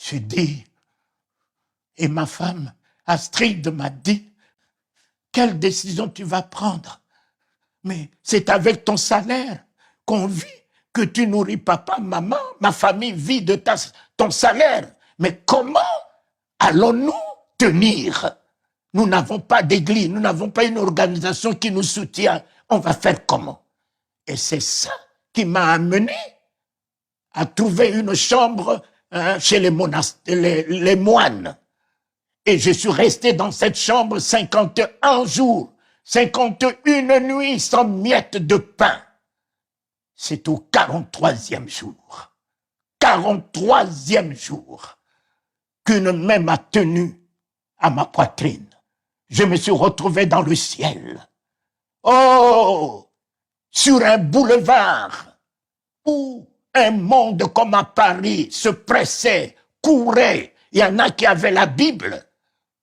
J'ai dit, et ma femme, Astrid, m'a dit, quelle décision tu vas prendre? Mais c'est avec ton salaire qu'on vit, que tu nourris papa, maman, ma famille vit de ton salaire. Mais comment allons-nous tenir? Nous n'avons pas d'église, nous n'avons pas une organisation qui nous soutient. On va faire comment? Et c'est ça qui m'a amené à trouver une chambre chez les moines. Et je suis resté dans cette chambre 51 jours, 51 nuits sans miette de pain. C'est au 43e jour, 43e jour, qu'une main m'a tenu à ma poitrine. Je me suis retrouvé dans le ciel. Oh, sur un boulevard où un monde comme à Paris se pressait, courait. Il y en a qui avaient la Bible,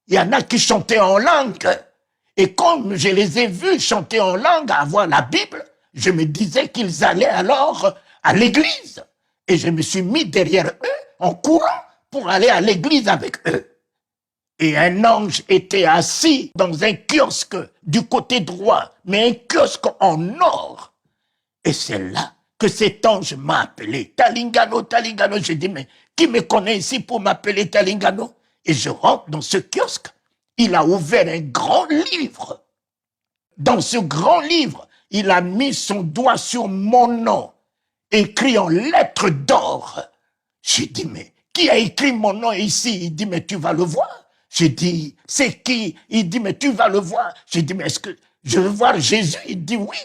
il y en a qui chantaient en langue. Et comme je les ai vus chanter en langue, avoir la Bible, je me disais qu'ils allaient alors à l'église. Et je me suis mis derrière eux en courant pour aller à l'église avec eux. Et un ange était assis dans un kiosque du côté droit, mais un kiosque en or. Et c'est là que cet ange m'a appelé. Talingano, Talingano. J'ai dit, mais qui me connaît ici pour m'appeler Talingano? Et je rentre dans ce kiosque. Il a ouvert un grand livre. Dans ce grand livre, il a mis son doigt sur mon nom, écrit en lettres d'or. J'ai dit, mais qui a écrit mon nom ici? Il dit, mais tu vas le voir. J'ai dit, c'est qui? Il dit, mais tu vas le voir. J'ai dit, mais est-ce que je veux voir Jésus? Il dit, oui,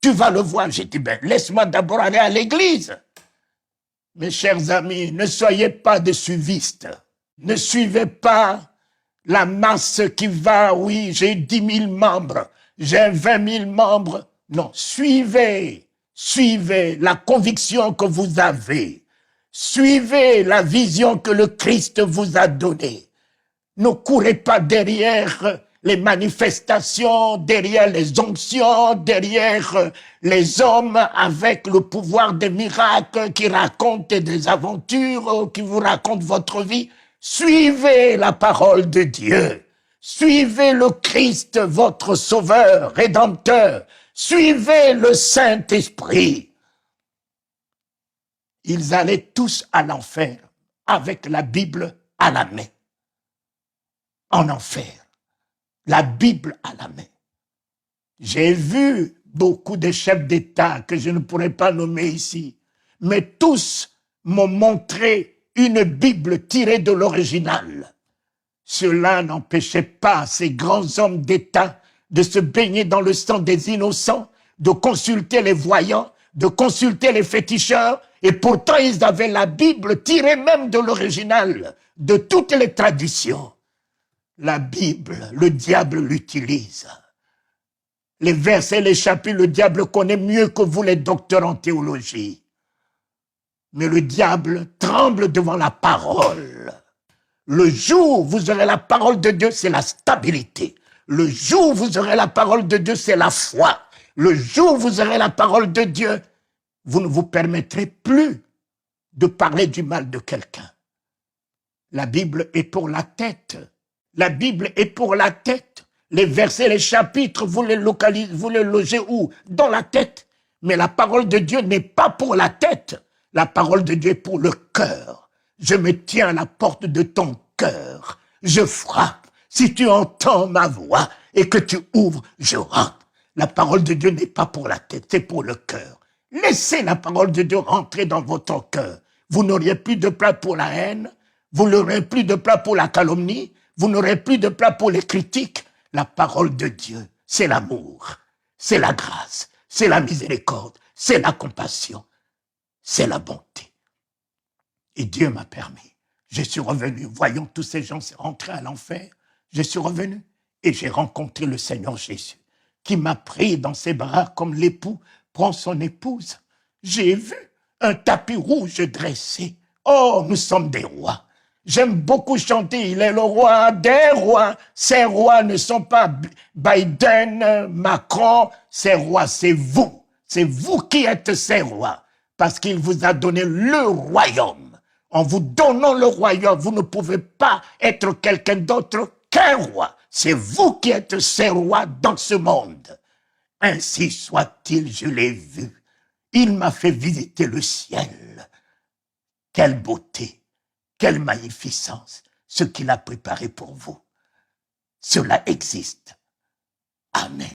tu vas le voir. J'ai dit, ben, laisse-moi d'abord aller à l'église. Mes chers amis, ne soyez pas des suivistes. Ne suivez pas la masse qui va, oui, j'ai 10 000 membres, j'ai 20 000 membres. Non, suivez la conviction que vous avez. Suivez la vision que le Christ vous a donnée. Ne courez pas derrière les manifestations, derrière les onctions, derrière les hommes avec le pouvoir des miracles qui racontent des aventures, qui vous racontent votre vie. Suivez la parole de Dieu. Suivez le Christ, votre sauveur, rédempteur. Suivez le Saint-Esprit. Ils allaient tous à l'enfer avec la Bible à la main. En enfer. La Bible à la main. J'ai vu beaucoup de chefs d'État que je ne pourrais pas nommer ici, mais tous m'ont montré une Bible tirée de l'original. Cela n'empêchait pas ces grands hommes d'État de se baigner dans le sang des innocents, de consulter les voyants, de consulter les féticheurs, et pourtant ils avaient la Bible tirée même de l'original, de toutes les traditions. La Bible, le diable l'utilise. Les versets, les chapitres, le diable connaît mieux que vous les docteurs en théologie. Mais le diable tremble devant la parole. Le jour où vous aurez la parole de Dieu, c'est la stabilité. Le jour où vous aurez la parole de Dieu, c'est la foi. Le jour où vous aurez la parole de Dieu, vous ne vous permettrez plus de parler du mal de quelqu'un. La Bible est pour la tête. La Bible est pour la tête. Les versets, les chapitres, vous les localisez, vous les logez où? Dans la tête. Mais la parole de Dieu n'est pas pour la tête. La parole de Dieu est pour le cœur. Je me tiens à la porte de ton cœur. Je frappe. Si tu entends ma voix et que tu ouvres, je rentre. La parole de Dieu n'est pas pour la tête, c'est pour le cœur. Laissez la parole de Dieu rentrer dans votre cœur. Vous n'auriez plus de place pour la haine. Vous n'aurez plus de place pour la calomnie. Vous n'aurez plus de place pour les critiques. La parole de Dieu, c'est l'amour, c'est la grâce, c'est la miséricorde, c'est la compassion, c'est la bonté. Et Dieu m'a permis. Je suis revenu, voyant tous ces gens rentrer à l'enfer, je suis revenu et j'ai rencontré le Seigneur Jésus, qui m'a pris dans ses bras comme l'époux prend son épouse. J'ai vu un tapis rouge dressé. Oh, nous sommes des rois. J'aime beaucoup chanter, il est le roi des rois. Ces rois ne sont pas Biden, Macron, ces rois, c'est vous. C'est vous qui êtes ces rois, parce qu'il vous a donné le royaume. En vous donnant le royaume, vous ne pouvez pas être quelqu'un d'autre qu'un roi. C'est vous qui êtes ce roi dans ce monde. Ainsi soit-il, je l'ai vu. Il m'a fait visiter le ciel. Quelle beauté, quelle magnificence, ce qu'il a préparé pour vous. Cela existe. Amen.